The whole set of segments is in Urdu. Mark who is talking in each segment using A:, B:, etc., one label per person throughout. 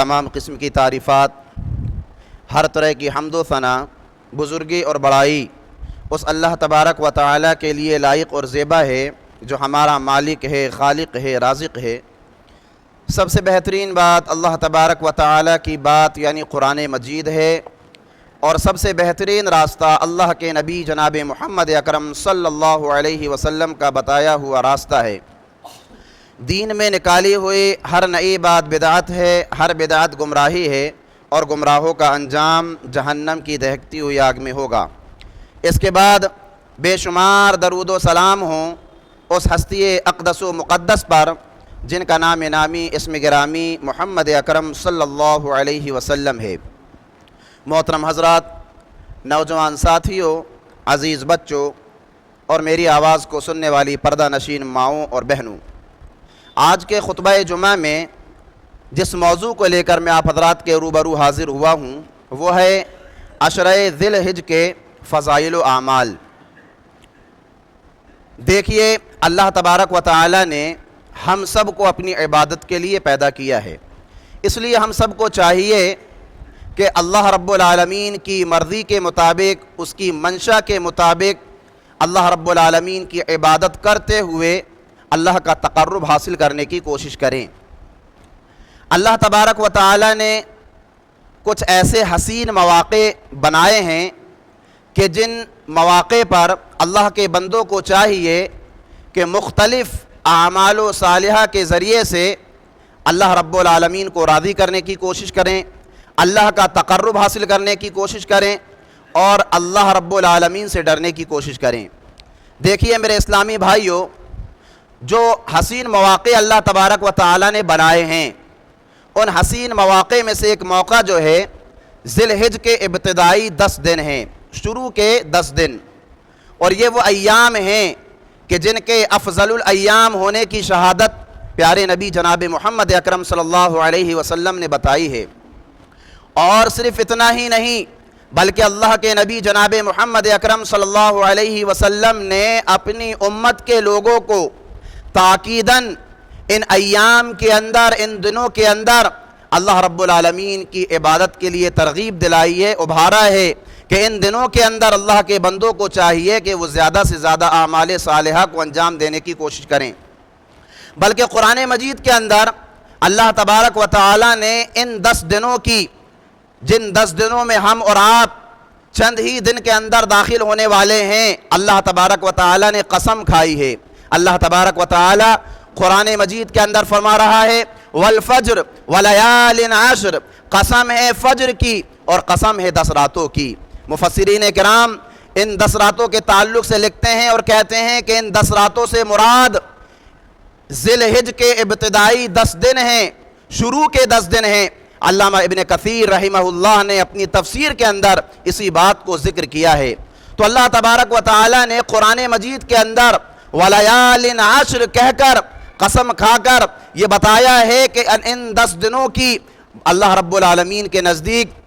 A: تمام قسم کی تعریفات، ہر طرح کی حمد و ثنا، بزرگی اور بڑائی اس اللہ تبارک و تعالیٰ کے لیے لائق اور زیبا ہے جو ہمارا مالک ہے، خالق ہے، رازق ہے۔ سب سے بہترین بات اللہ تبارک و تعالیٰ کی بات یعنی قرآن مجید ہے، اور سب سے بہترین راستہ اللہ کے نبی جناب محمد اکرم صلی اللہ علیہ وسلم کا بتایا ہوا راستہ ہے۔ دین میں نکالی ہوئی ہر نئی بات بدعت ہے، ہر بدعت گمراہی ہے، اور گمراہوں کا انجام جہنم کی دہکتی ہوئی آگ میں ہوگا۔ اس کے بعد بے شمار درود و سلام ہوں اس ہستی اقدس و مقدس پر جن کا نام نامی اسم گرامی محمد اکرم صلی اللہ علیہ وسلم ہے۔ محترم حضرات، نوجوان ساتھیوں، عزیز بچوں اور میری آواز کو سننے والی پردہ نشین ماؤں اور بہنوں، آج کے خطبہ جمعہ میں جس موضوع کو لے کر میں آپ حضرات کے روبرو حاضر ہوا ہوں وہ ہے عشرہ ذی الحجہ کے فضائل و اعمال۔ دیکھیے، اللہ تبارک و تعالی نے ہم سب کو اپنی عبادت کے لیے پیدا کیا ہے، اس لیے ہم سب کو چاہیے کہ اللہ رب العالمین کی مرضی کے مطابق، اس کی منشا کے مطابق اللہ رب العالمین کی عبادت کرتے ہوئے اللہ کا تقرب حاصل کرنے کی کوشش کریں۔ اللہ تبارک و تعالی نے کچھ ایسے حسین مواقع بنائے ہیں کہ جن مواقع پر اللہ کے بندوں کو چاہیے کہ مختلف اعمال و صالحہ کے ذریعے سے اللہ رب العالمین کو راضی کرنے کی کوشش کریں، اللہ کا تقرب حاصل کرنے کی کوشش کریں، اور اللہ رب العالمین سے ڈرنے کی کوشش کریں۔ دیکھیے میرے اسلامی بھائیوں، جو حسین مواقع اللہ تبارک و تعالی نے بنائے ہیں، ان حسین مواقع میں سے ایک موقع جو ہے ذی الحجہ کے ابتدائی 10 دن ہیں، شروع کے 10 دن، اور یہ وہ ایام ہیں کہ جن کے افضل الایام ہونے کی شہادت پیارے نبی جناب محمد اکرم صلی اللہ علیہ وسلم نے بتائی ہے۔ اور صرف اتنا ہی نہیں بلکہ اللہ کے نبی جناب محمد اکرم صلی اللہ علیہ وسلم نے اپنی امت کے لوگوں کو تاکیداً ان ایام کے اندر، ان دنوں کے اندر اللہ رب العالمین کی عبادت کے لیے ترغیب دلائی ہے، ابھارا ہے کہ ان دنوں کے اندر اللہ کے بندوں کو چاہیے کہ وہ زیادہ سے زیادہ اعمال صالحہ کو انجام دینے کی کوشش کریں۔ بلکہ قرآن مجید کے اندر اللہ تبارک و تعالی نے ان 10 دنوں کی، جن 10 دنوں میں ہم اور آپ چند ہی دن کے اندر داخل ہونے والے ہیں، اللہ تبارک و تعالی نے قسم کھائی ہے۔ اللہ تبارک و تعالی قرآن مجید کے اندر فرما رہا ہے والفجر ولیال عشر، قسم ہے فجر کی اور قسم ہے 10 راتوں کی۔ مفسرین کرام ان 10 راتوں کے تعلق سے لکھتے ہیں اور کہتے ہیں کہ ان 10 راتوں سے مراد ذی الحجہ کے ابتدائی 10 دن ہیں، شروع کے 10 دن ہیں۔ علامہ ابن کثیر رحمہ اللہ نے اپنی تفسیر کے اندر اسی بات کو ذکر کیا ہے۔ تو اللہ تبارک و تعالی نے قرآن مجید کے اندر ولیال عشر کہہ کر، قسم کھا کر یہ بتایا ہے کہ ان 10 دنوں کی اللہ رب العالمین کے نزدیک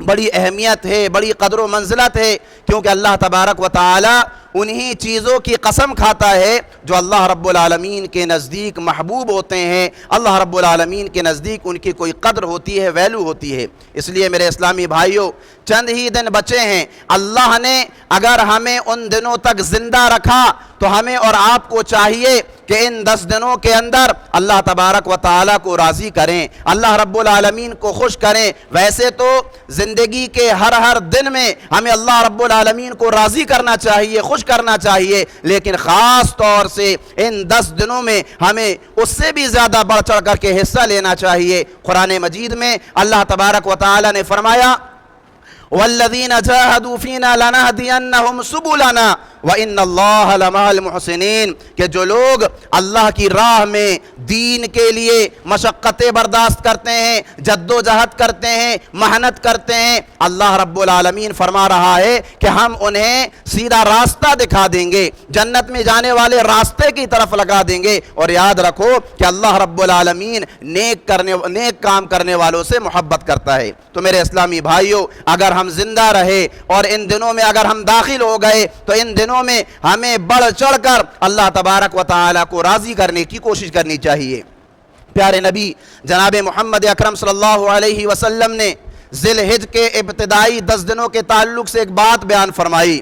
A: بڑی اہمیت ہے، بڑی قدر و منزلت ہے، کیونکہ اللہ تبارک و تعالی انہی چیزوں کی قسم کھاتا ہے جو اللہ رب العالمین کے نزدیک محبوب ہوتے ہیں، اللہ رب العالمین کے نزدیک ان کی کوئی قدر ہوتی ہے، ویلو ہوتی ہے۔ اس لیے میرے اسلامی بھائیوں، چند ہی دن بچے ہیں، اللہ نے اگر ہمیں ان دنوں تک زندہ رکھا تو ہمیں اور آپ کو چاہیے کہ ان 10 دنوں کے اندر اللہ تبارک و تعالیٰ کو راضی کریں، اللہ رب العالمین کو خوش کریں۔ ویسے تو زندگی کے ہر دن میں ہمیں اللہ رب العالمین کو راضی کرنا چاہیے، خوش کرنا چاہیے، لیکن خاص طور سے ان 10 دنوں میں ہمیں اس سے بھی زیادہ بڑھ چڑھ کر کے حصہ لینا چاہیے۔ قرآن مجید میں اللہ تبارک و تعالیٰ نے فرمایا والذین جاہدوا فینا لنہدینہم سبلنا وَإِنَّ اللَّهَ لَمَعَ الْمُحْسِنِينَ، کہ جو لوگ اللہ کی راہ میں دین کے لیے مشقتیں برداشت کرتے ہیں، جد و جہد کرتے ہیں، محنت کرتے ہیں، اللہ رب العالمین فرما رہا ہے کہ ہم انہیں سیدھا راستہ دکھا دیں گے، جنت میں جانے والے راستے کی طرف لگا دیں گے۔ اور یاد رکھو کہ اللہ رب العالمین نیک کام کرنے والوں سے محبت کرتا ہے۔ تو میرے اسلامی بھائیوں، اگر ہم زندہ رہے اور ان دنوں میں اگر ہم داخل ہو گئے تو ان دنوں میں ہمیں بڑھ چڑھ کر اللہ تبارک و تعالیٰ کو راضی کرنے کی کوشش کرنی چاہیے۔ پیارے نبی جناب محمد اکرم صلی اللہ علیہ وسلم نے ذی الحج کے ابتدائی 10 دنوں کے تعلق سے ایک بات بیان فرمائی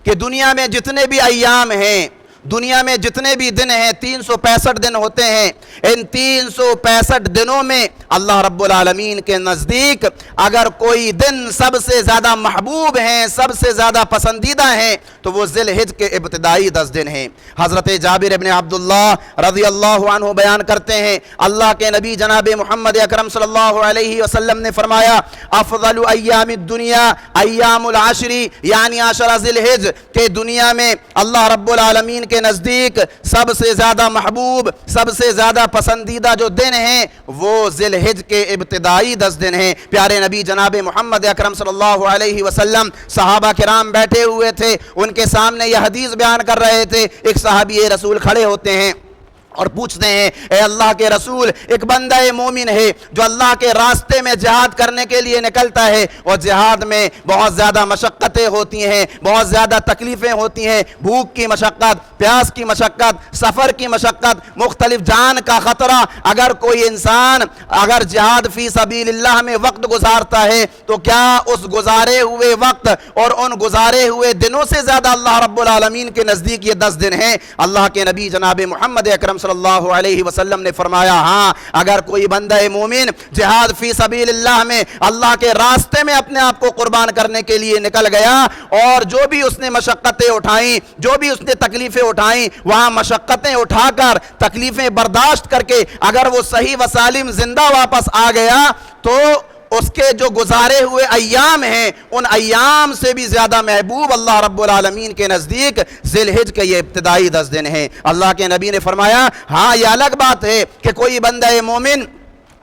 A: کہ دنیا میں جتنے بھی ایام ہیں، دنیا میں جتنے بھی دن ہیں، 365 دن ہوتے ہیں، ان 365 دنوں میں اللہ رب العالمین کے نزدیک اگر کوئی دن سب سے زیادہ محبوب ہیں، سب سے زیادہ پسندیدہ ہیں، تو وہ ذی الحج کے ابتدائی 10 دن ہیں۔ حضرت جابر ابن عبداللہ رضی اللہ عنہ بیان کرتے ہیں، اللہ کے نبی جناب محمد اکرم صلی اللہ علیہ وسلم نے فرمایا افضل ایام الدنیا ایام العشر، یعنی عشرہ ذی الحج، کہ دنیا میں اللہ رب العالمین کے نزدیک سب سے زیادہ محبوب، سب سے زیادہ پسندیدہ جو دن ہیں وہ ذی الحج کے ابتدائی 10 دن ہیں۔ پیارے نبی جناب محمد اکرم صلی اللہ علیہ وسلم صحابہ کرام بیٹھے ہوئے تھے، ان کے سامنے یہ حدیث بیان کر رہے تھے، ایک صحابی رسول کھڑے ہوتے ہیں اور پوچھتے ہیں اے اللہ کے رسول، ایک بندہ مومن ہے جو اللہ کے راستے میں جہاد کرنے کے لیے نکلتا ہے، اور جہاد میں بہت زیادہ مشقتیں ہوتی ہیں، بہت زیادہ تکلیفیں ہوتی ہیں، بھوک کی مشقت، پیاس کی مشقت، سفر کی مشقت، مختلف جان کا خطرہ۔ اگر کوئی انسان اگر جہاد فی سبیل اللہ میں وقت گزارتا ہے تو کیا اس گزارے ہوئے وقت اور ان گزارے ہوئے دنوں سے زیادہ اللہ رب العالمین کے نزدیک یہ 10 دن ہیں؟ اللہ کے نبی جناب محمد اکرم صلی اللہ علیہ وسلم نے فرمایا ہاں، اگر کوئی بندہ مومن جہاد فی سبیل اللہ میں اللہ کے راستے میں اپنے آپ کو قربان کرنے کے لیے نکل گیا، اور جو بھی اس نے مشقتیں اٹھائیں، جو بھی اس نے تکلیفیں اٹھائیں، وہاں مشقتیں اٹھا کر، تکلیفیں برداشت کر کے اگر وہ صحیح و سالم زندہ واپس آ گیا تو اس کے جو گزارے ہوئے ایام ہیں ان ایام سے بھی زیادہ محبوب اللہ رب العالمین کے نزدیک ذی الحج کے یہ ابتدائی 10 دن ہیں۔ اللہ کے نبی نے فرمایا ہاں، یہ الگ بات ہے کہ کوئی بندہ مومن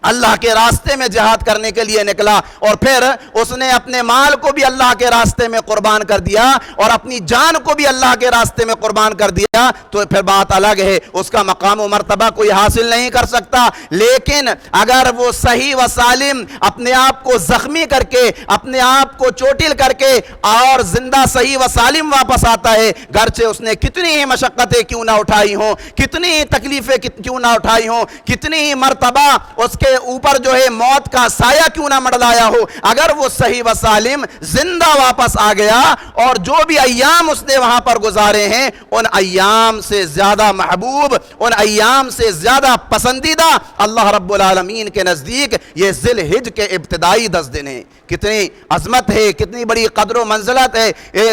A: اللہ کے راستے میں جہاد کرنے کے لیے نکلا اور پھر اس نے اپنے مال کو بھی اللہ کے راستے میں قربان کر دیا اور اپنی جان کو بھی اللہ کے راستے میں قربان کر دیا، تو پھر بات الگ ہے، اس کا مقام و مرتبہ کوئی حاصل نہیں کر سکتا۔ لیکن اگر وہ صحیح و سالم اپنے آپ کو زخمی کر کے، اپنے آپ کو چوٹل کر کے اور زندہ صحیح و سالم واپس آتا ہے، گرچہ اس نے کتنی ہی مشقتیں کیوں نہ اٹھائی ہوں، کتنی ہی تکلیفیں کیوں نہ اٹھائی ہوں، کتنی ہی مرتبہ اس کے اوپر جو ہے موت کا سایہ کیوں نہ منڈلایا ہو، اگر وہ صحیح و سالم زندہ واپس آ گیا اور جو بھی ایام اس نے وہاں پر گزارے ہیں ان ایام سے زیادہ محبوب، ان ایام سے زیادہ پسندیدہ اللہ رب العالمین کے نزدیک یہ ذی الحج کے ابتدائی 10 دن ہیں۔ کتنی عظمت ہے، کتنی بڑی قدر و منزلت ہے،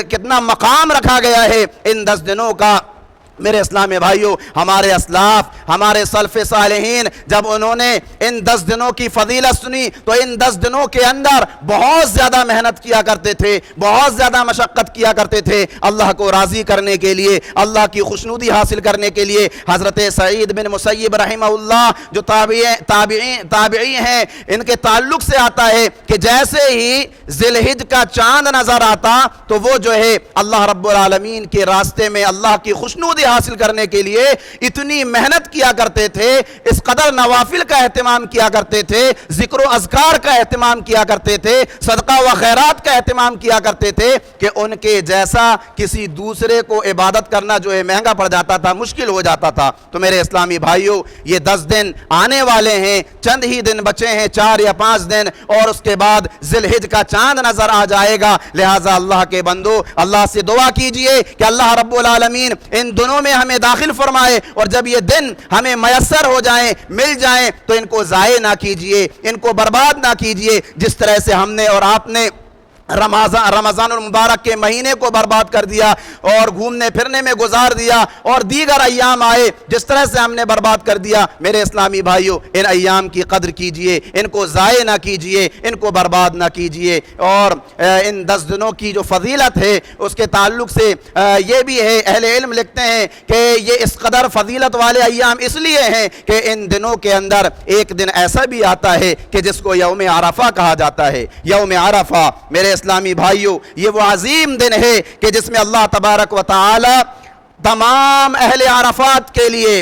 A: کتنا مقام رکھا گیا ہے ان 10 دنوں کا۔ میرے اسلامی بھائیوں، ہمارے اسلاف، ہمارے سلف صالحین جب انہوں نے ان 10 دنوں کی فضیلت سنی تو ان 10 دنوں کے اندر بہت زیادہ محنت کیا کرتے تھے، بہت زیادہ مشقت کیا کرتے تھے اللہ کو راضی کرنے کے لیے، اللہ کی خوشنودی حاصل کرنے کے لیے۔ حضرت سعید بن مسیب رحمہ اللہ جو تابعی ہیں، ان کے تعلق سے آتا ہے کہ جیسے ہی ذی الحج کا چاند نظر آتا تو وہ جو ہے اللہ رب العالمین کے راستے میں اللہ کی خوشنودی حاصل کرنے کے لیے اتنی محنت کیا کرتے تھے، اس قدر نوافل کا اہتمام کیا کرتے تھے، ذکر و اذکار کا اہتمام کیا کرتے تھے، صدقہ و خیرات کا اہتمام کیا کرتے تھے کہ ان کے جیسا کسی دوسرے کو عبادت کرنا جو ہے مہنگا پڑ جاتا تھا، مشکل ہو جاتا تھا۔ تو میرے اسلامی بھائیوں، یہ 10 دن آنے والے ہیں، چند ہی دن بچے ہیں، 4 یا 5 دن، اور اس کے بعد ذی الحج کا چاند نظر آ جائے گا۔ لہٰذا اللہ کے بندو، اللہ سے دعا کیجئے کہ اللہ رب العالمین ان دنوں میں ہمیں داخل فرمائے، اور جب یہ دن ہمیں میسر ہو جائیں، مل جائیں، تو ان کو ضائع نہ کیجئے، ان کو برباد نہ کیجئے، جس طرح سے ہم نے اور آپ نے رمضان المبارک کے مہینے کو برباد کر دیا اور گھومنے پھرنے میں گزار دیا، اور دیگر ایام آئے جس طرح سے ہم نے برباد کر دیا۔ میرے اسلامی بھائیوں، ان ایام کی قدر کیجئے، ان کو ضائع نہ کیجئے، ان کو برباد نہ کیجئے۔ اور ان 10 دنوں کی جو فضیلت ہے اس کے تعلق سے یہ بھی ہے، اہل علم لکھتے ہیں کہ یہ اس قدر فضیلت والے ایام اس لیے ہیں کہ ان دنوں کے اندر ایک دن ایسا بھی آتا ہے کہ جس کو یوم عرفہ کہا جاتا ہے۔ یوم عرفہ میرے اسلامی بھائیوں، یہ وہ عظیم دن ہے کہ جس میں اللہ تبارک و تعالی تمام اہل عرفات کے لیے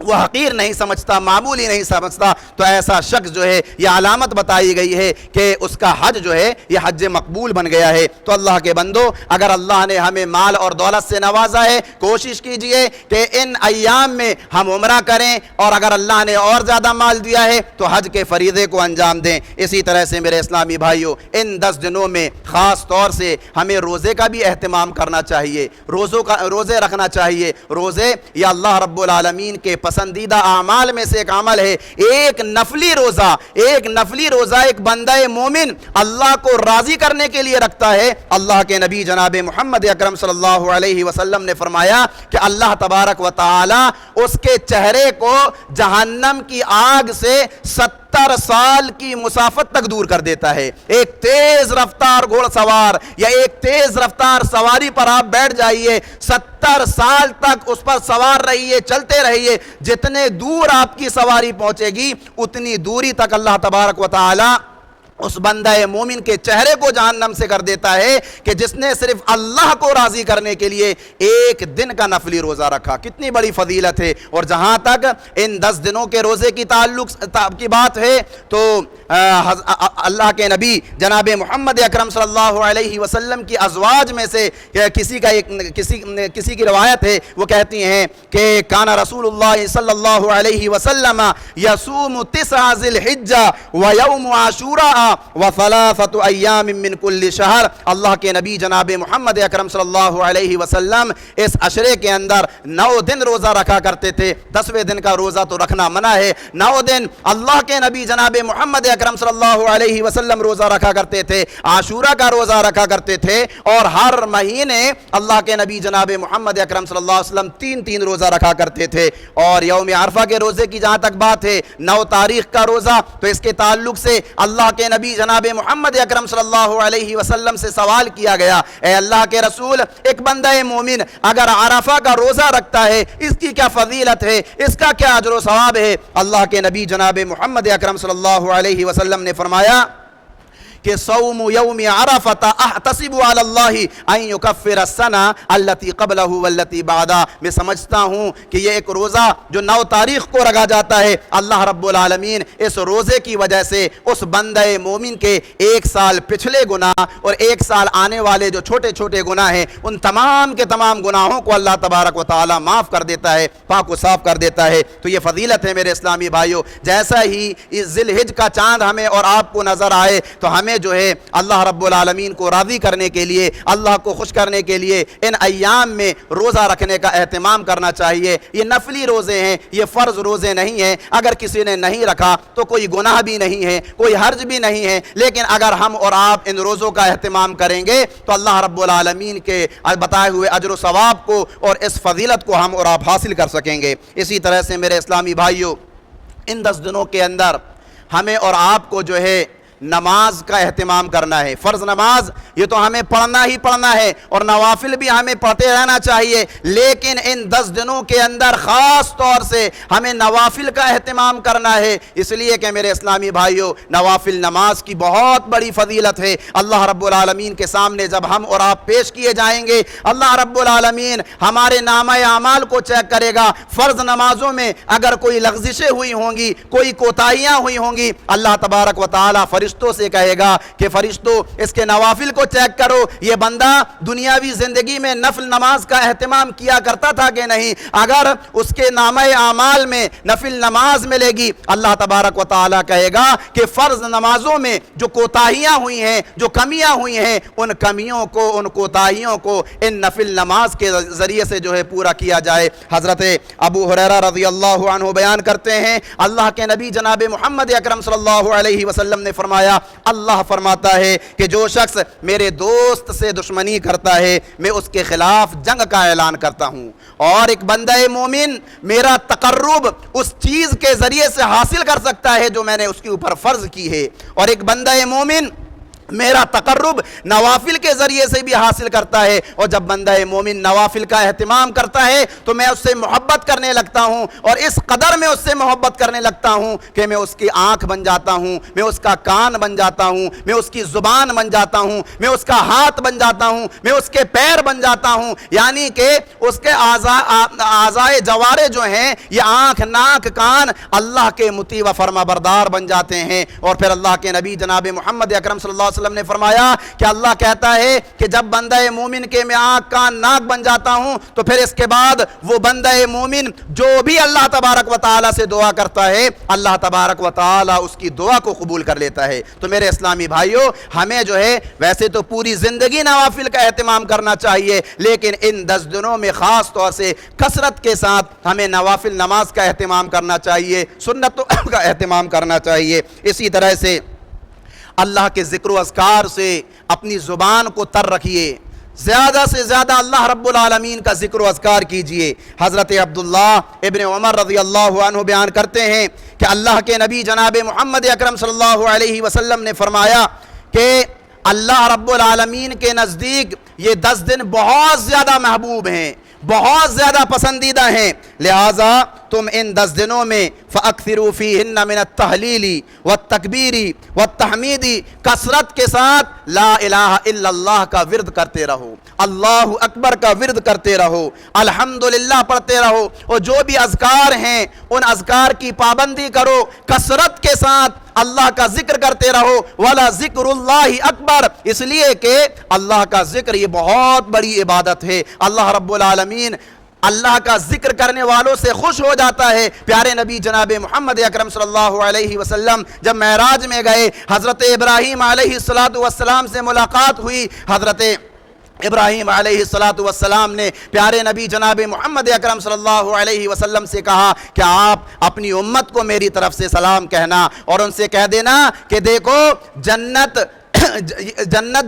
A: وہ حقیر نہیں سمجھتا، معمولی نہیں سمجھتا، تو ایسا شخص جو ہے یہ علامت بتائی گئی ہے کہ اس کا حج جو ہے یہ حج مقبول بن گیا ہے۔ تو اللہ کے بندو، اگر اللہ نے ہمیں مال اور دولت سے نوازا ہے، کوشش کیجئے کہ ان ایام میں ہم عمرہ کریں، اور اگر اللہ نے اور زیادہ مال دیا ہے تو حج کے فریضے کو انجام دیں۔ اسی طرح سے میرے اسلامی بھائیوں، ان 10 دنوں میں خاص طور سے ہمیں روزے کا بھی اہتمام کرنا چاہیے، روزے رکھنا چاہیے۔ روزے یہ اللہ رب العالمین کے پسندیدہ اعمال میں سے ایک عمل ہے۔ ایک نفلی روزہ ایک بندہ مومن اللہ کو راضی کرنے کے لیے رکھتا ہے۔ اللہ کے نبی جناب محمد اکرم صلی اللہ علیہ وسلم نے فرمایا کہ اللہ تبارک و تعالی اس کے چہرے کو جہنم کی آگ سے 70 سال کی مسافت تک دور کر دیتا ہے۔ ایک تیز رفتار گھوڑ سوار یا ایک تیز رفتار سواری پر آپ بیٹھ جائیے، 70 سال تک اس پر سوار رہیے، چلتے رہیے، جتنے دور آپ کی سواری پہنچے گی اتنی دوری تک اللہ تبارک و تعالی اس بندہ مومن کے چہرے کو جہنم سے کر دیتا ہے کہ جس نے صرف اللہ کو راضی کرنے کے لیے ایک دن کا نفلی روزہ رکھا۔ کتنی بڑی فضیلت ہے۔ اور جہاں تک ان 10 دنوں کے روزے کی تعلق کی بات ہے تو اللہ کے نبی جناب محمد اکرم صلی اللہ علیہ وسلم کی ازواج میں سے کسی کی روایت ہے، وہ کہتی ہیں کہ کان رسول اللہ صلی اللہ علیہ وسلم یصوم 9 ذی الحجہ ویوم عاشوراء وثلاثة ایام من کل شہر۔ اللہ کے نبی جناب محمد اکرم صلی اللہ علیہ وسلم اس عشرے کے اندر 9 دن روزہ رکھا کرتے تھے۔ 10ویں دن کا روزہ تو رکھنا منع ہے۔ 9 دن اللہ کے نبی جناب محمد اکرم صلی اللہ علیہ وسلم روزہ رکھا کرتے تھے، عاشورہ کا روزہ رکھا کرتے تھے، اور ہر مہینے اللہ کے نبی جناب محمد اکرم صلی اللہ علیہ وسلم 3 روزہ رکھا کرتے تھے۔ اور یوم عرفہ کے روزے کی جہاں تک بات ہے، 9 تاریخ کا روزہ، تو اس کے تعلق سے اللہ کے نبی جناب محمد اکرم صلی اللہ علیہ وسلم سے سوال کیا گیا، اے اللہ کے رسول، ایک بندہ مومن اگر عرفہ کا روزہ رکھتا ہے اس کی کیا فضیلت ہے، اس کا کیا اجر و ثواب ہے؟ اللہ کے نبی جناب محمد اکرم صلی اللہ علیہ وسلم نے فرمایا کہ صوم یوم عرفۃ احتسب علی اللہ ان یکفر السنہ التي قبلہ والتي بعدہ۔ میں سمجھتا ہوں کہ یہ ایک روزہ جو 9 تاریخ کو رکھا جاتا ہے، اللہ رب العالمین اس روزے کی وجہ سے اس بندہ مومن کے 1 سال پچھلے گناہ اور 1 سال آنے والے جو چھوٹے چھوٹے گناہ ہیں، ان تمام کے تمام گناہوں کو اللہ تبارک و تعالی معاف کر دیتا ہے، پاک و صاف کر دیتا ہے۔ تو یہ فضیلت ہے میرے اسلامی بھائیوں۔ جیسا ہی اس ذی الحجہ کا چاند ہمیں اور آپ کو نظر آئے تو ہمیں جو ہے اللہ رب العالمین کو راضی کرنے کے لیے، اللہ کو خوش کرنے کے لیے ان ایام میں روزہ رکھنے کا اہتمام کرنا چاہیے۔ یہ نفلی روزے ہیں، یہ فرض روزے نہیں ہیں۔ اگر کسی نے نہیں رکھا تو کوئی گناہ بھی نہیں ہے، کوئی حرج بھی نہیں ہے، لیکن اگر ہم اور آپ ان روزوں کا اہتمام کریں گے تو اللہ رب العالمین کے بتائے ہوئے اجر و ثواب کو اور اس فضیلت کو ہم اور آپ حاصل کر سکیں گے۔ اسی طرح سے میرے اسلامی بھائیوں، ان 10 دنوں کے اندر ہمیں اور آپ کو جو ہے نماز کا اہتمام کرنا ہے۔ فرض نماز یہ تو ہمیں پڑھنا ہی پڑھنا ہے، اور نوافل بھی ہمیں پڑھتے رہنا چاہیے، لیکن ان 10 دنوں کے اندر خاص طور سے ہمیں نوافل کا اہتمام کرنا ہے، اس لیے کہ میرے اسلامی بھائیوں، نوافل نماز کی بہت بڑی فضیلت ہے۔ اللہ رب العالمین کے سامنے جب ہم اور آپ پیش کیے جائیں گے، اللہ رب العالمین ہمارے نامہ اعمال کو چیک کرے گا۔ فرض نمازوں میں اگر کوئی لغزشیں ہوئی ہوں گی، کوئی کوتاہیاں ہوئی ہوں گی، اللہ تبارک و تعالی فرشتوں سے کہے گا کہ فرشتوں اس کے نوافل کو چیک کرو، یہ بندہ دنیاوی زندگی میں نفل نماز کا اہتمام کیا کرتا تھا کہ نہیں۔ اگر اس کے نامہ اعمال میں نفل نماز ملے گی، اللہ تبارک و تعالی کہے گا کہ فرض نمازوں میں جو کوتاہیاں ہوئی ہیں، جو کمیاں ہوئی ہیں، ان کمیوں کو، ان کوتاہیوں کو ان نفل نماز کے ذریعے سے جو ہے پورا کیا جائے۔ حضرت ابو ہریرہ رضی اللہ عنہ بیان کرتے ہیں، اللہ کے نبی جناب محمد اکرم صلی اللہ علیہ وسلم نے فرمایا، اللہ فرماتا ہے کہ جو شخص میرے دوست سے دشمنی کرتا ہے میں اس کے خلاف جنگ کا اعلان کرتا ہوں، اور ایک بندہ مومن میرا تقرب اس چیز کے ذریعے سے حاصل کر سکتا ہے جو میں نے اس کے اوپر فرض کی ہے، اور ایک بندہ مومن میرا تقرب نوافل کے ذریعے سے بھی حاصل کرتا ہے، اور جب بندہ مومن نوافل کا اہتمام کرتا ہے تو میں اس سے محبت کرنے لگتا ہوں، اور اس قدر میں اس سے محبت کرنے لگتا ہوں کہ میں اس کی آنکھ بن جاتا ہوں، میں اس کا کان بن جاتا ہوں، میں اس کی زبان بن جاتا ہوں، میں اس کا ہاتھ بن جاتا ہوں، میں اس کے پیر بن جاتا ہوں، یعنی کہ اس کے اعضائے جوارے جو ہیں، یہ آنکھ، ناک، کان اللہ کے مطیع و فرما بردار بن جاتے ہیں۔ اور پھر اللہ کے نبی جناب محمد اکرم صلی اللہ علیہ وسلم نے فرمایا کہ اللہ کہتا ہے کہ جب بندہ مومن کے میں آنکھ، کان، ناک بن جاتا ہوں تو پھر اس کے بعد وہ بندہ مومن جو بھی اللہ تبارک و تعالیٰ سے دعا کرتا ہے، اللہ تبارک و تعالیٰ اس کی دعا کو قبول کر لیتا ہے۔ تو میرے اسلامی بھائیوں، ہمیں جو ہے ویسے تو پوری زندگی نوافل کا اہتمام کرنا چاہیے، لیکن ان 10 دنوں میں خاص طور سے کثرت کے ساتھ ہمیں نوافل نماز کا اہتمام کرنا چاہیے، سنتوں کا اہتمام کرنا چاہیے۔ اسی طرح سے اللہ کے ذکر و اذکار سے اپنی زبان کو تر رکھیے، زیادہ سے زیادہ اللہ رب العالمین کا ذکر و اذکار کیجئے۔ حضرت عبداللہ ابن عمر رضی اللہ عنہ بیان کرتے ہیں کہ اللہ کے نبی جناب محمد اکرم صلی اللہ علیہ وسلم نے فرمایا کہ اللہ رب العالمین کے نزدیک یہ 10 دن بہت زیادہ محبوب ہیں، بہت زیادہ پسندیدہ ہیں، لہٰذا تم ان 10 دنوں میں فَأَكْثِرُوا فِيهِنَّ مِنَ التَّحْلِيلِ وَالتَّكْبِيرِ وَالتَّحْمِيدِ، کثرت کے ساتھ لا الہ الا اللہ کا ورد کرتے رہو، اللہ اکبر کا ورد کرتے رہو، الحمدللہ پڑھتے رہو، اور جو بھی اذکار ہیں ان اذکار کی پابندی کرو، کثرت کے ساتھ اللہ کا ذکر کرتے رہو۔ وَلَا ذِكْرُ اللَّهِ أَكْبَرُ، اس لیے کہ اللہ کا ذکر یہ بہت بڑی عبادت ہے۔ اللہ رب العالمین اللہ کا ذکر کرنے والوں سے خوش ہو جاتا ہے۔ پیارے نبی جناب محمد اکرم صلی اللہ علیہ وسلم جب معراج میں گئے، حضرت ابراہیم علیہ السلام سے ملاقات ہوئی۔ حضرت ابراہیم علیہ السلام نے پیارے نبی جناب محمد اکرم صلی اللہ علیہ وسلم سے کہا کہ آپ اپنی امت کو میری طرف سے سلام کہنا، اور ان سے کہہ دینا کہ دیکھو جنت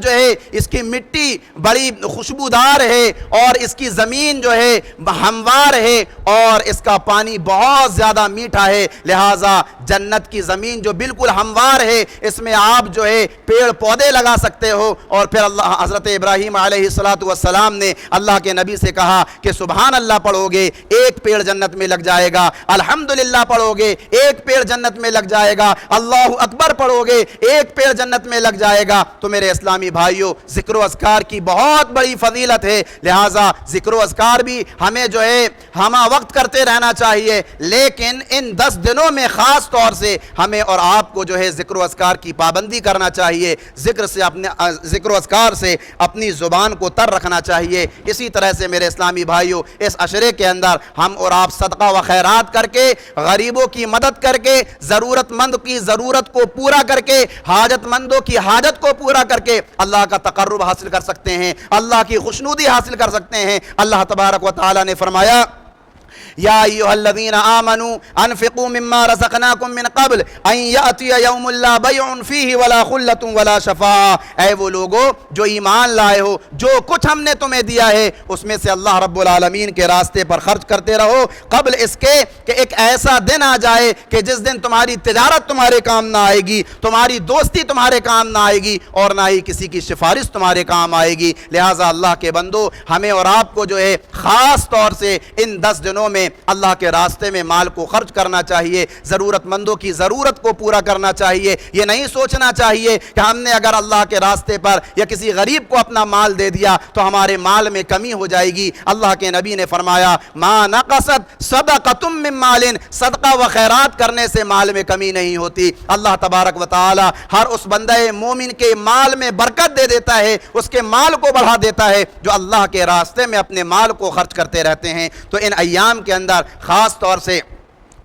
A: جو ہے اس کی مٹی بڑی خوشبودار ہے، اور اس کی زمین جو ہے ہموار ہے، اور اس کا پانی بہت زیادہ میٹھا ہے، لہٰذا جنت کی زمین جو بالکل ہموار ہے اس میں آپ جو ہے پیڑ پودے لگا سکتے ہو۔ اور پھر حضرت ابراہیم علیہ السلام نے اللہ کے نبی سے کہا کہ سبحان اللہ پڑھو گے ایک پیڑ جنت میں لگ جائے گا، الحمدللہ پڑھو گے ایک پیڑ جنت میں لگ جائے گا، اللہ اکبر پڑھو گے ایک پیڑ جنت میں لگ جائے گا۔ تو میرے اسلامی بھائیوں، ذکر و اذکار کی بہت بڑی فضیلت ہے، لہٰذا ذکر و اذکار بھی ہمیں جو ہے ہمہ وقت کرتے رہنا چاہیے، لیکن ان 10 دنوں میں خاص طور سے ہمیں اور آپ کو جو ہے ذکر و اذکار کی پابندی کرنا چاہیے، ذکر و اذکار سے اپنی زبان کو تر رکھنا چاہیے۔ اسی طرح سے میرے اسلامی بھائیوں، اس عشرے کے اندر ہم اور آپ صدقہ و خیرات کر کے، غریبوں کی مدد کر کے، ضرورت مند کی ضرورت کو پورا کر کے، حاجت مندوں کی حاجت کو پورا کر کے اللہ کا تقرب حاصل کر سکتے ہیں، اللہ کی خوشنودی حاصل کر سکتے ہیں۔ اللہ تبارک و تعالی نے فرمایا یا ایھا الذین آمنوا انفقوا مما رزقناکم من قبل ان یأتی یوم لا بیع فیہ ولا خلۃ ولا شفاعہ، اے وہ لوگو جو ایمان لائے ہو، جو کچھ ہم نے تمہیں دیا ہے اس میں سے اللہ رب العالمین کے راستے پر خرچ کرتے رہو، قبل اس کے کہ ایک ایسا دن آ جائے کہ جس دن تمہاری تجارت تمہارے کام نہ آئے گی، تمہاری دوستی تمہارے کام نہ آئے گی، اور نہ ہی کسی کی سفارش تمہارے کام آئے گی۔ لہٰذا اللہ کے بندو، ہمیں اور آپ کو جو ہے خاص طور سے ان 10 دنوں میں اللہ کے راستے میں مال کو خرچ کرنا چاہیے، ضرورت مندوں کی ضرورت کو پورا کرنا چاہیے۔ یہ نہیں سوچنا چاہیے کہ ہم نے اگر اللہ کے راستے پر یا کسی غریب کو اپنا مال دے دیا تو ہمارے مال میں کمی ہو جائے گی۔ اللہ کے نبی نے فرمایا ما نقصت صدقۃ من مال، صدقہ و خیرات کرنے سے مال میں کمی نہیں ہوتی۔ اللہ تبارک و تعالی ہر اس بندہ مومن کے مال میں برکت دے دیتا ہے، اس کے مال کو بڑھا دیتا ہے جو اللہ کے راستے میں اپنے مال کو خرچ کرتے رہتے ہیں۔ تو ان ایام کے اندر خاص طور سے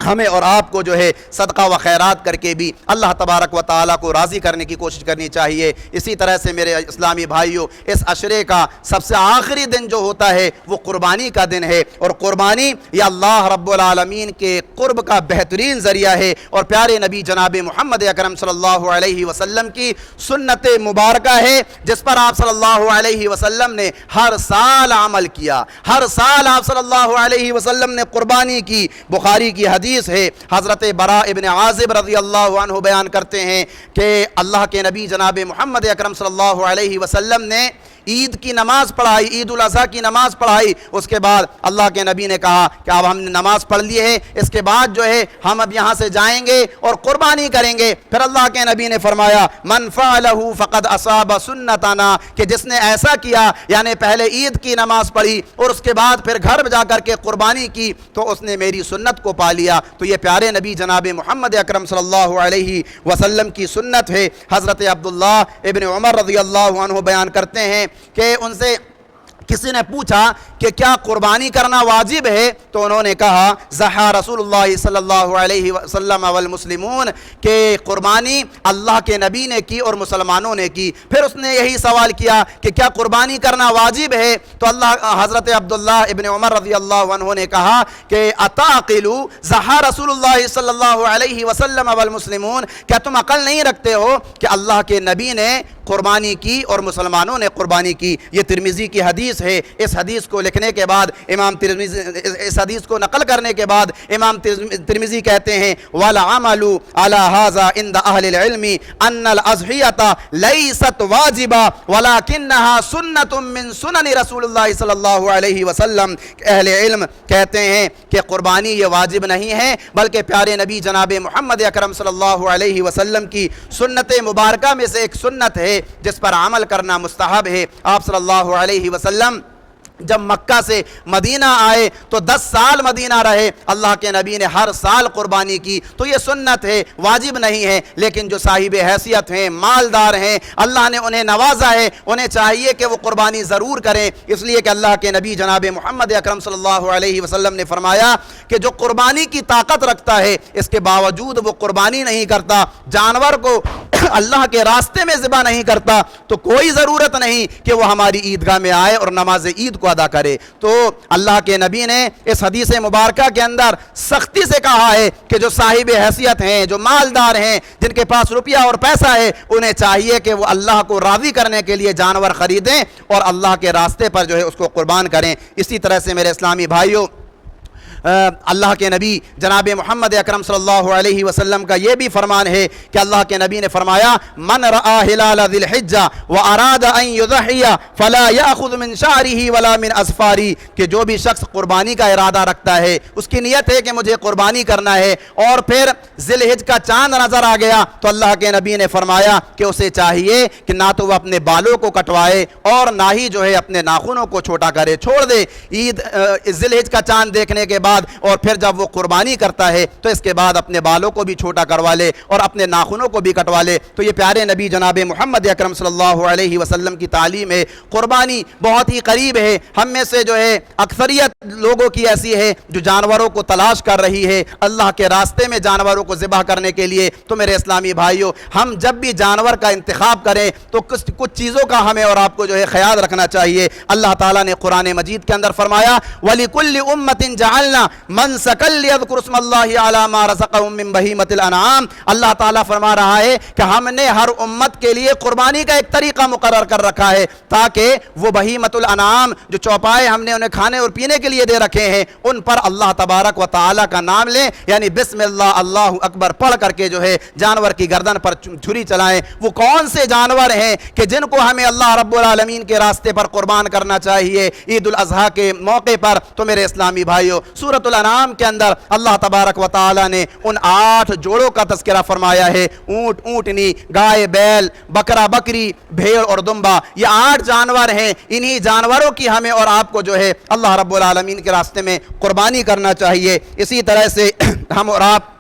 A: ہمیں اور آپ کو جو ہے صدقہ و خیرات کر کے بھی اللہ تبارک و تعالیٰ کو راضی کرنے کی کوشش کرنی چاہیے۔ اسی طرح سے میرے اسلامی بھائیوں، اس عشرے کا سب سے آخری دن جو ہوتا ہے وہ قربانی کا دن ہے، اور قربانی یہ اللہ رب العالمین کے قرب کا بہترین ذریعہ ہے، اور پیارے نبی جناب محمد اکرم صلی اللہ علیہ وسلم کی سنت مبارکہ ہے جس پر آپ صلی اللہ علیہ وسلم نے ہر سال عمل کیا، ہر سال آپ صلی اللہ علیہ وسلم نے قربانی کی۔ بخاری کی حدیث حدیث ہے، حضرت برا ابن عازب رضی اللہ عنہ بیان کرتے ہیں کہ اللہ کے نبی جناب محمد اکرم صلی اللہ علیہ وسلم نے عید کی نماز پڑھائی، عید الاضحیٰ کی نماز پڑھائی۔ اس کے بعد اللہ کے نبی نے کہا کہ اب ہم نے نماز پڑھ لی ہے، اس کے بعد جو ہے ہم اب یہاں سے جائیں گے اور قربانی کریں گے۔ پھر اللہ کے نبی نے فرمایا من فعلہ فقد اصاب سنتنا، کہ جس نے ایسا کیا یعنی پہلے عید کی نماز پڑھی اور اس کے بعد پھر گھر جا کر کے قربانی کی تو اس نے میری سنت کو پا لیا۔ تو یہ پیارے نبی جناب محمد اکرم صلی اللہ علیہ وسلم کی سنت ہے۔ حضرت عبداللہ ابن عمر رضی اللہ عنہ بیان کرتے ہیں کہ ان سے کسی نے پوچھا کہ کیا قربانی کرنا واجب ہے؟ تو انہوں نے کہا ضحیٰ رسول اللہ صلی اللہ علیہ وسلم والمسلمون، کہ قربانی اللہ کے نبی نے کی اور مسلمانوں نے کی۔ پھر اس نے یہی سوال کیا کہ کیا قربانی کرنا واجب ہے؟ تو حضرت عبداللہ ابن عمر رضی اللہ عنہ نے کہا کہ اتعقلوا ضحیٰ رسول اللہ صلی اللہ علیہ وسلم والمسلمون، کیا تم عقل نہیں رکھتے ہو کہ اللہ کے نبی نے قربانی کی اور مسلمانوں نے قربانی کی؟ یہ ترمذی کی حدیث ہے۔ اس حدیث کو لکھنے کے بعد امام ترمذی، اس حدیث کو نقل کرنے کے بعد امام ترمذی کہتے ہیں وَالْعَمَلُ عَلَى هَذَا عِنْدَ أَهْلِ الْعِلْمِ أَنَّ الْأَضْحِيَةَ لَيْسَتْ وَاجِبَةً وَلَكِنَّهَا سُنَّةٌ مِّن سُنَنِ رسول اللہ صلی اللہ علیہ وسلم۔ اہل علم کہتے ہیں کہ قربانی یہ واجب نہیں ہے بلکہ پیارے نبی جناب محمد اکرم صلی اللہ علیہ وسلم کی سنت مبارکہ میں سے ایک سنت ہے جس پر عمل کرنا مستحب ہے۔ آپ صلی اللہ علیہ وسلم جب مکہ سے مدینہ آئے تو 10 سال مدینہ رہے، اللہ کے نبی نے ہر سال قربانی کی۔ تو یہ سنت ہے، واجب نہیں ہے، لیکن جو صاحب حیثیت ہیں، مالدار ہیں، اللہ نے انہیں نوازا ہے، انہیں چاہیے کہ وہ قربانی ضرور کریں، اس لیے کہ اللہ کے نبی جناب محمد اکرم صلی اللہ علیہ وسلم نے فرمایا کہ جو قربانی کی طاقت رکھتا ہے اس کے باوجود وہ قربانی نہیں کرتا، جانور کو اللہ کے راستے میں ذبح نہیں کرتا، تو کوئی ضرورت نہیں کہ وہ ہماری عیدگاہ میں آئے اور نماز عید کو ادا کرے۔ تو اللہ کے نبی نے اس حدیث مبارکہ کے اندر سختی سے کہا ہے کہ جو صاحب حیثیت ہیں، جو مالدار ہیں، جن کے پاس روپیہ اور پیسہ ہے، انہیں چاہیے کہ وہ اللہ کو راضی کرنے کے لیے جانور خریدیں اور اللہ کے راستے پر جو ہے اس کو قربان کریں۔ اسی طرح سے میرے اسلامی بھائیوں، اللہ کے نبی جناب محمد اکرم صلی اللہ علیہ وسلم کا یہ بھی فرمان ہے کہ اللہ کے نبی نے فرمایا من رآ ہلال ذی الحجہ واراد ان یضحی فلا یاخذ من شعرہ ولا من اظفارہ، کہ جو بھی شخص قربانی کا ارادہ رکھتا ہے، اس کی نیت ہے کہ مجھے قربانی کرنا ہے، اور پھر ذی الحج کا چاند نظر آ گیا، تو اللہ کے نبی نے فرمایا کہ اسے چاہیے کہ نہ تو وہ اپنے بالوں کو کٹوائے اور نہ ہی جو ہے اپنے ناخنوں کو چھوٹا کرے، چھوڑ دے۔ عید ذی الحج کا چاند دیکھنے کے بعد اور پھر جب وہ قربانی کرتا ہے تو اس کے بعد اپنے بالوں کو بھی چھوٹا کروا لے اور اپنے ناخنوں کو بھی کٹوا لے۔ تو یہ پیارے نبی جناب محمد اکرم صلی اللہ علیہ وسلم کی تعلیم ہے۔ قربانی بہت ہی قریب ہے، ہم میں سے جو ہے اکثریت لوگوں کی ایسی ہے جو جانوروں کو تلاش کر رہی ہے اللہ کے راستے میں جانوروں کو ذبح کرنے کے لیے۔ تو میرے اسلامی بھائیوں، ہم جب بھی جانور کا انتخاب کریں تو کچھ چیزوں کا ہمیں اور آپ کو جو ہے خیال رکھنا چاہیے۔ اللہ تعالیٰ نے قرآن مجید کے اندر فرمایا وَلِكُلِّ أُمَّةٍ جَعَلْنَا منسکا لیذکروا اسم اللہ علی ما رزقہم من بہیمۃ الانعام۔ اللہ تعالیٰ فرما رہا ہے کہ ہم نے ہر امت کے لیے قربانی کا ایک طریقہ مقرر کر رکھا ہے تاکہ وہ بہیمۃ الانعام، جو چوپائے ہم نے انہیں کھانے اور پینے کے لیے دے رکھے ہیں، ان پر اللہ تبارک و تعالیٰ کا نام لیں، یعنی بسم اللہ اللہ اکبر پڑھ کر کے جو ہے جانور کی گردن پر چھری چلائیں۔ وہ کون سے جانور ہیں کہ جن کو ہمیں اللہ رب العالمین کے راستے پر قربان کرنا چاہیے عید الاضحیٰ کے موقع پر؟ تو میرے اسلامی بھائیوں، سورۃ الانعام کے اندر اللہ تبارک و تعالی نے ان 8 جوڑوں کا تذکرہ فرمایا ہے، اونٹ، اونٹنی، گائے، بیل، بکرا، بکری، بھیڑ اور دمبا۔ یہ 8 جانور ہیں، انہی جانوروں کی ہمیں اور آپ کو جو ہے اللہ رب العالمین کے راستے میں قربانی کرنا چاہیے۔ اسی طرح سے ہم اور آپ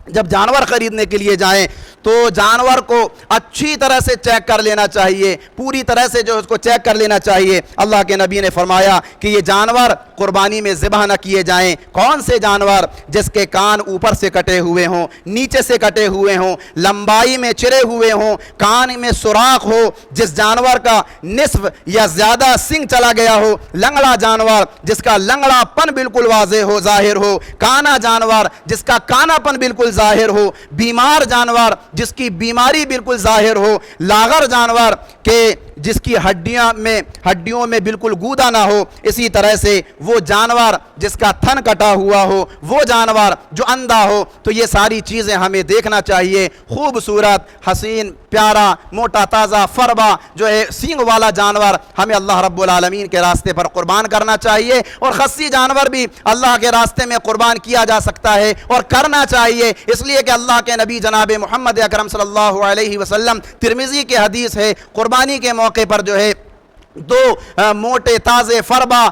A: جب جانور خریدنے کے لیے جائیں تو جانور کو اچھی طرح سے چیک کر لینا چاہیے، پوری طرح سے جو اس کو چیک کر لینا چاہیے۔ اللہ کے نبی نے فرمایا کہ یہ جانور قربانی میں ذبح نہ کیے جائیں۔ کون سے جانور؟ جس کے کان اوپر سے کٹے ہوئے ہوں، نیچے سے کٹے ہوئے ہوں، لمبائی میں چرے ہوئے ہوں، کان میں سوراخ ہو، جس جانور کا نصف یا زیادہ سنگ چلا گیا ہو، لنگڑا جانور جس کا لنگڑا پن بالکل واضح ہو، ظاہر ہو، کانا جانور جس کا کانا پن بالکل ظاہر ہو، بیمار جانور جس کی بیماری بالکل ظاہر ہو، لاغر جانور کہ جس کی ہڈیوں میں بالکل گودا نہ ہو، اسی طرح سے وہ جانور جس کا تھن کٹا ہوا ہو، وہ جانور جو اندھا ہو، تو یہ ساری چیزیں ہمیں دیکھنا چاہیے۔ خوبصورت، حسین، پیارا، موٹا تازہ فربا جو ہے سینگ والا جانور ہمیں اللہ رب العالمین کے راستے پر قربان کرنا چاہیے، اور خصی جانور بھی اللہ کے راستے میں قربان کیا جا سکتا ہے اور کرنا چاہیے، اس لیے کہ اللہ کے نبی جناب محمد اکرم صلی اللہ علیہ وسلم، ترمذی کی حدیث ہے، قربانی کے موقع پر جو ہے دو موٹے تازے فربا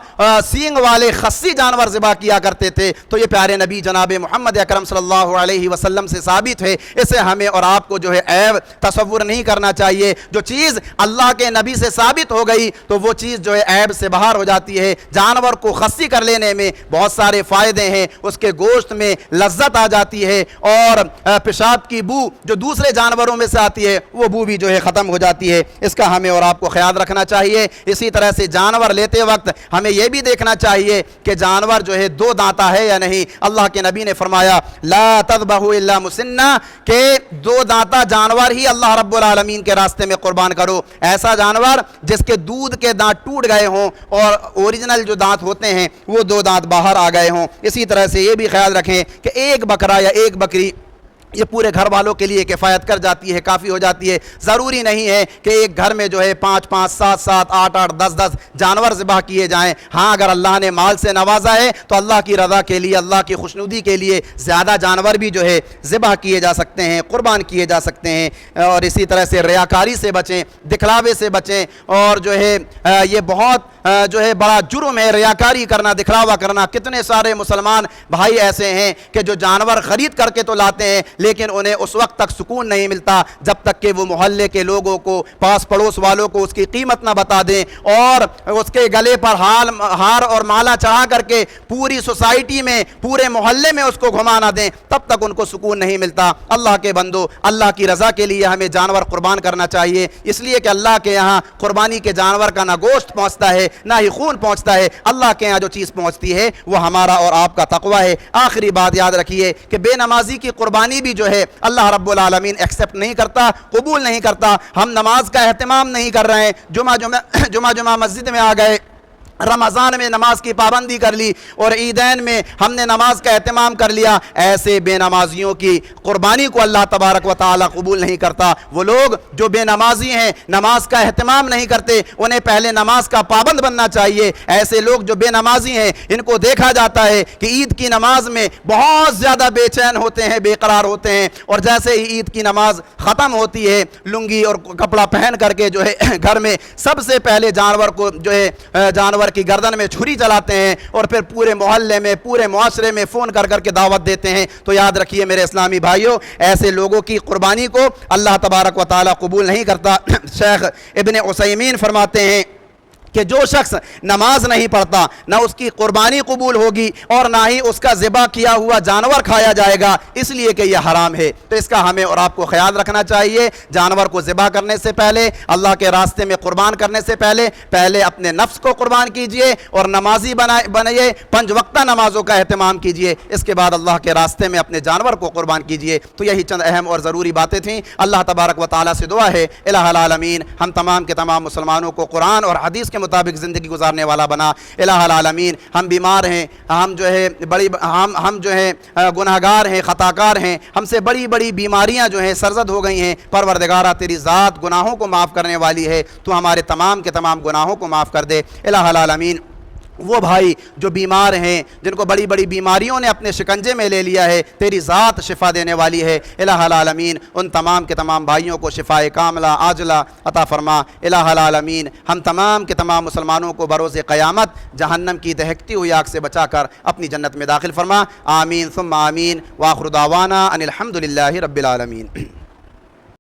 A: سینگ والے خصی جانور ذبح کیا کرتے تھے۔ تو یہ پیارے نبی جناب محمد اکرم صلی اللہ علیہ وسلم سے ثابت ہے، اسے ہمیں اور آپ کو جو ہے عیب تصور نہیں کرنا چاہیے۔ جو چیز اللہ کے نبی سے ثابت ہو گئی تو وہ چیز جو ہے عیب سے باہر ہو جاتی ہے۔ جانور کو خصی کر لینے میں بہت سارے فائدے ہیں، اس کے گوشت میں لذت آ جاتی ہے، اور پیشاب کی بو جو دوسرے جانوروں میں سے آتی ہے وہ بو بھی جو ہے ختم ہو جاتی ہے۔ اس کا ہمیں اور آپ کو خیال رکھنا چاہیے۔ اسی طرح سے جانور لیتے وقت ہمیں یہ بھی دیکھنا چاہیے کہ جانور جو ہے دو دانتا ہے یا نہیں۔ اللہ کے نبی نے فرمایا لا تذبحوا الا مسنہ، کہ دو دانتا جانور ہی اللہ رب العالمین کے راستے میں قربان کرو۔ ایسا جانور جس کے دودھ کے دانت ٹوٹ گئے ہوں اور اوریجنل جو دانت ہوتے ہیں وہ دو دانت باہر آ گئے ہوں۔ اسی طرح سے یہ بھی خیال رکھیں کہ ایک بکرا یا ایک بکری یہ پورے گھر والوں کے لیے کفایت کر جاتی ہے، کافی ہو جاتی ہے۔ ضروری نہیں ہے کہ ایک گھر میں جو ہے 5 5 7 7 8 8 10 10 جانور ذبح کیے جائیں۔ ہاں اگر اللہ نے مال سے نوازا ہے تو اللہ کی رضا کے لیے، اللہ کی خوشنودی کے لیے زیادہ جانور بھی جو ہے ذبح کیے جا سکتے ہیں، قربان کیے جا سکتے ہیں۔ اور اسی طرح سے ریاکاری سے بچیں، دکھلاوے سے بچیں، اور جو ہے یہ بہت جو ہے بڑا جرم ہے ریاکاری کرنا، دکھلاوا کرنا۔ کتنے سارے مسلمان بھائی ایسے ہیں کہ جو جانور خرید کر کے تو لاتے ہیں لیکن انہیں اس وقت تک سکون نہیں ملتا جب تک کہ وہ محلے کے لوگوں کو، پاس پڑوس والوں کو اس کی قیمت نہ بتا دیں اور اس کے گلے پر ہار اور مالا چڑھا کر کے پوری سوسائٹی میں، پورے محلے میں اس کو گھما نہ دیں، تب تک ان کو سکون نہیں ملتا۔ اللہ کے بندو، اللہ کی رضا کے لیے ہمیں جانور قربان کرنا چاہیے، اس لیے کہ اللہ کے یہاں قربانی کے جانور کا نہ گوشت پہنچتا ہے نہ ہی خون پہنچتا ہے۔ اللہ کے یہاں جو چیز پہنچتی ہے وہ ہمارا اور آپ کا تقوی ہے۔ آخری بات یاد رکھیے کہ بے نمازی کی قربانی بھی جو ہے اللہ رب العالمین ایکسیپٹ نہیں کرتا، قبول نہیں کرتا۔ ہم نماز کا اہتمام نہیں کر رہے ہیں، جمعہ مسجد میں آ گئے، رمضان میں نماز کی پابندی کر لی اور عیدین میں ہم نے نماز کا اہتمام کر لیا، ایسے بے نمازیوں کی قربانی کو اللہ تبارک و تعالی قبول نہیں کرتا۔ وہ لوگ جو بے نمازی ہیں، نماز کا اہتمام نہیں کرتے، انہیں پہلے نماز کا پابند بننا چاہیے۔ ایسے لوگ جو بے نمازی ہیں ان کو دیکھا جاتا ہے کہ عید کی نماز میں بہت زیادہ بے چین ہوتے ہیں، بے قرار ہوتے ہیں، اور جیسے ہی عید کی نماز ختم ہوتی ہے لنگی اور کپڑا پہن کر کے جو ہے گھر میں سب سے پہلے جانور کو جو ہے جانور کی گردن میں چھری چلاتے ہیں اور پھر پورے محلے میں، پورے معاشرے میں فون کر کر کے دعوت دیتے ہیں۔ تو یاد رکھیے میرے اسلامی بھائیوں، ایسے لوگوں کی قربانی کو اللہ تبارک و تعالی قبول نہیں کرتا۔ شیخ ابن عثیمین فرماتے ہیں کہ جو شخص نماز نہیں پڑھتا نہ اس کی قربانی قبول ہوگی اور نہ ہی اس کا ذبح کیا ہوا جانور کھایا جائے گا، اس لیے کہ یہ حرام ہے۔ تو اس کا ہمیں اور آپ کو خیال رکھنا چاہیے۔ جانور کو ذبح کرنے سے پہلے، اللہ کے راستے میں قربان کرنے سے پہلے اپنے نفس کو قربان کیجئے اور نمازی بنائیے، 5 وقتہ نمازوں کا اہتمام کیجئے، اس کے بعد اللہ کے راستے میں اپنے جانور کو قربان کیجئے۔ تو یہی چند اہم اور ضروری باتیں تھیں۔ اللہ تبارک و تعالیٰ سے دعا ہے الہ العالمین ہم تمام کے تمام مسلمانوں کو قرآن اور حدیث کے مطابق زندگی گزارنے والا بنا۔ الہ العالمین ہم بیمار ہیں، ہم جو ہے گناہگار ہیں، خطاکار ہیں، ہم سے بڑی بڑی بیماریاں جو ہیں سرزد ہو گئی ہیں۔ پروردگارہ تیری ذات گناہوں کو معاف کرنے والی ہے، تو ہمارے تمام کے تمام گناہوں کو معاف کر دے۔ الہ العالمین وہ بھائی جو بیمار ہیں، جن کو بڑی بڑی بیماریوں نے اپنے شکنجے میں لے لیا ہے، تیری ذات شفا دینے والی ہے۔ الہ العالمین ان تمام کے تمام بھائیوں کو شفائے کاملہ عاجلہ عطا فرما۔ الہ العالمین ہم تمام کے تمام مسلمانوں کو بروز قیامت جہنم کی دہکتی ہوئی آگ سے بچا کر اپنی جنت میں داخل فرما۔ آمین ثم آمین۔ وآخر دعوانا ان الحمد للہ رب العالمین۔